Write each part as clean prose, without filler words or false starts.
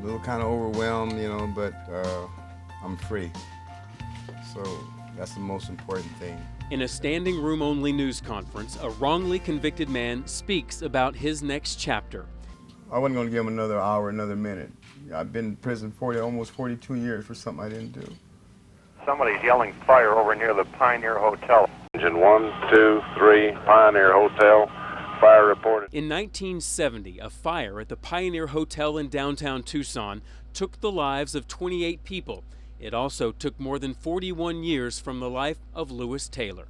A little kind of overwhelmed, but I'm free. So that's the most important thing. In a standing room only news conference, a wrongly convicted man speaks about his next chapter. I wasn't going to give him another hour, another minute. I've been in prison almost 42 years for something I didn't do. Somebody's yelling fire over near the Pioneer Hotel. Engine 1, 2, 3, Pioneer Hotel. Fire reported. In 1970, a fire at the Pioneer Hotel in downtown Tucson took the lives of 28 people. It also took more than 41 years from the life of Lewis Taylor.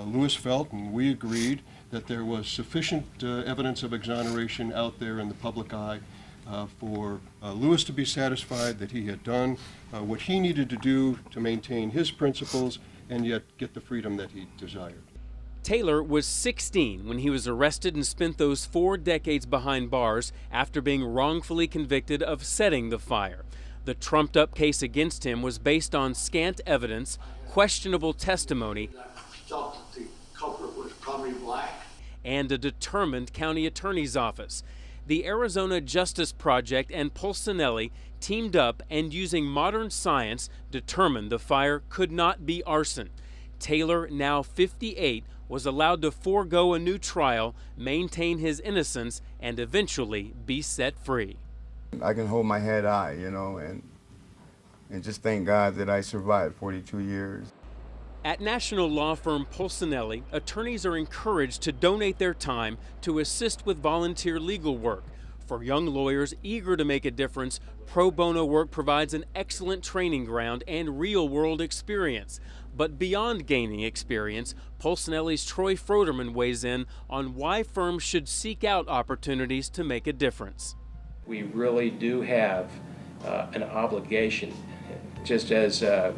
Lewis felt, and we agreed, that there was sufficient evidence of exoneration out there in the public eye for Lewis to be satisfied that he had done what he needed to do to maintain his principles and yet get the freedom that he desired. Taylor was 16 when he was arrested and spent those 4 decades behind bars after being wrongfully convicted of setting the fire. The trumped-up case against him was based on scant evidence, questionable testimony, I felt that the culprit was probably black, and a determined county attorney's office. The Arizona Justice Project and Pulcinelli teamed up and, using modern science, determined the fire could not be arson. Taylor, now 58, was allowed to forego a new trial, maintain his innocence, and eventually be set free. I can hold my head high, and just thank God that I survived 42 years. At national law firm Pulcinelli, attorneys are encouraged to donate their time to assist with volunteer legal work. For young lawyers eager to make a difference, pro bono work provides an excellent training ground and real-world experience. But beyond gaining experience, Pulcinelli's Troy Froderman weighs in on why firms should seek out opportunities to make a difference. We really do have an obligation. Just as a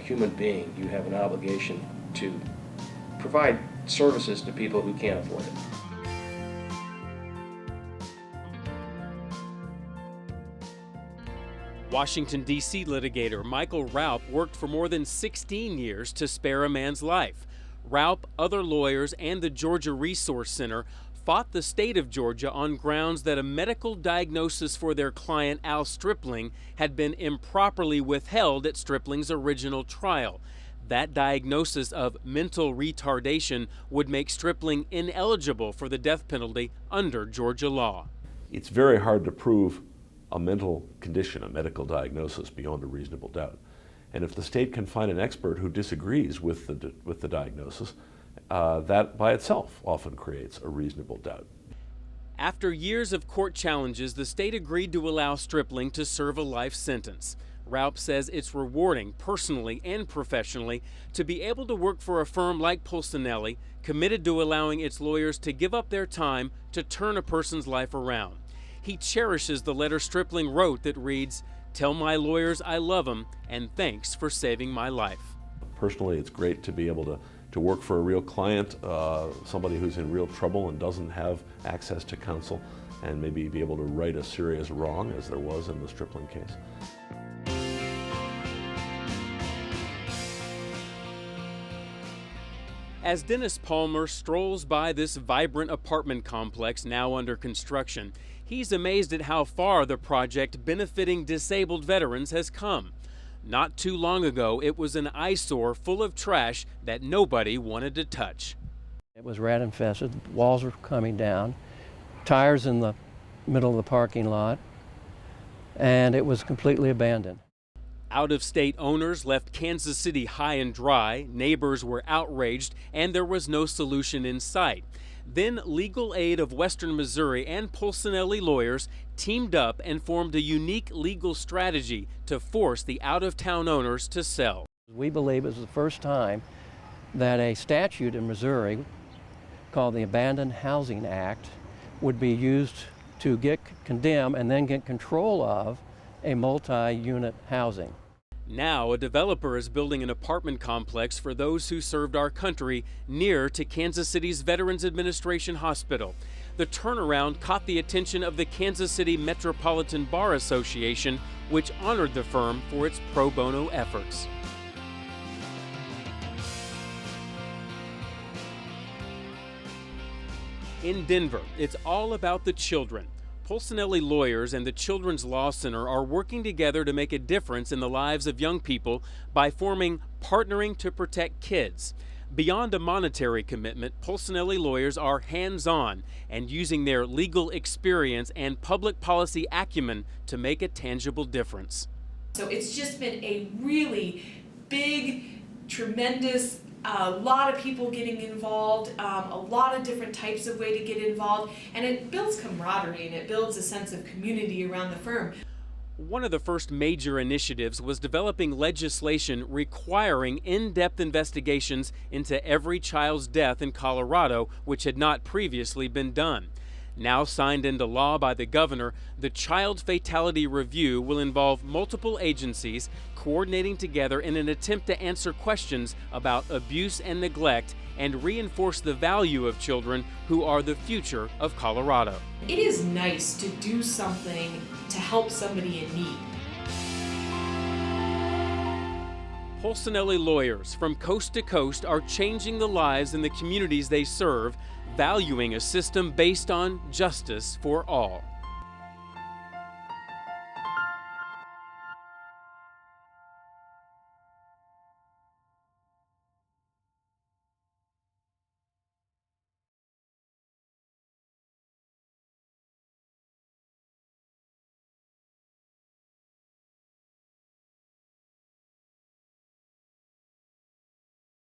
human being, you have an obligation to provide services to people who can't afford it. Washington, D.C. litigator Michael Raup worked for more than 16 years to spare a man's life. Raup, other lawyers, and the Georgia Resource Center fought the state of Georgia on grounds that a medical diagnosis for their client Al Stripling had been improperly withheld at Stripling's original trial. That diagnosis of mental retardation would make Stripling ineligible for the death penalty under Georgia law. It's very hard to prove a mental condition, a medical diagnosis, beyond a reasonable doubt. And if the state can find an expert who disagrees with the diagnosis, that by itself often creates a reasonable doubt. After years of court challenges, the state agreed to allow Stripling to serve a life sentence. Raup says it's rewarding, personally and professionally, to be able to work for a firm like Pulcinelli, committed to allowing its lawyers to give up their time to turn a person's life around. He cherishes the letter Stripling wrote that reads, "Tell my lawyers I love them, and thanks for saving my life." Personally, it's great to be able to work for a real client, somebody who's in real trouble and doesn't have access to counsel, and maybe be able to right a serious wrong, as there was in the Stripling case. As Dennis Palmer strolls by this vibrant apartment complex now under construction, he's amazed at how far the project benefiting disabled veterans has come. Not too long ago, it was an eyesore full of trash that nobody wanted to touch. It was rat infested, walls were coming down, tires in the middle of the parking lot, and it was completely abandoned. Out-of-state owners left Kansas City high and dry, neighbors were outraged, and there was no solution in sight. Then Legal Aid of Western Missouri and Pulcinelli lawyers teamed up and formed a unique legal strategy to force the out-of-town owners to sell. We believe it was the first time that a statute in Missouri called the Abandoned Housing Act would be used to condemn and then get control of a multi-unit housing. Now, a developer is building an apartment complex for those who served our country near to Kansas City's Veterans Administration Hospital. The turnaround caught the attention of the Kansas City Metropolitan Bar Association, which honored the firm for its pro bono efforts. In Denver, it's all about the children. Polsinelli Lawyers and the Children's Law Center are working together to make a difference in the lives of young people by forming Partnering to Protect Kids. Beyond a monetary commitment, Polsinelli Lawyers are hands-on and using their legal experience and public policy acumen to make a tangible difference. So it's just been a really big, tremendous, a lot of people getting involved, a lot of different types of way to get involved, and it builds camaraderie and it builds a sense of community around the firm. One of the first major initiatives was developing legislation requiring in-depth investigations into every child's death in Colorado, which had not previously been done. Now signed into law by the governor, the Child Fatality Review will involve multiple agencies coordinating together in an attempt to answer questions about abuse and neglect and reinforce the value of children who are the future of Colorado. It is nice to do something to help somebody in need. Polsinelli Lawyers from coast to coast are changing the lives in the communities they serve, valuing a system based on justice for all.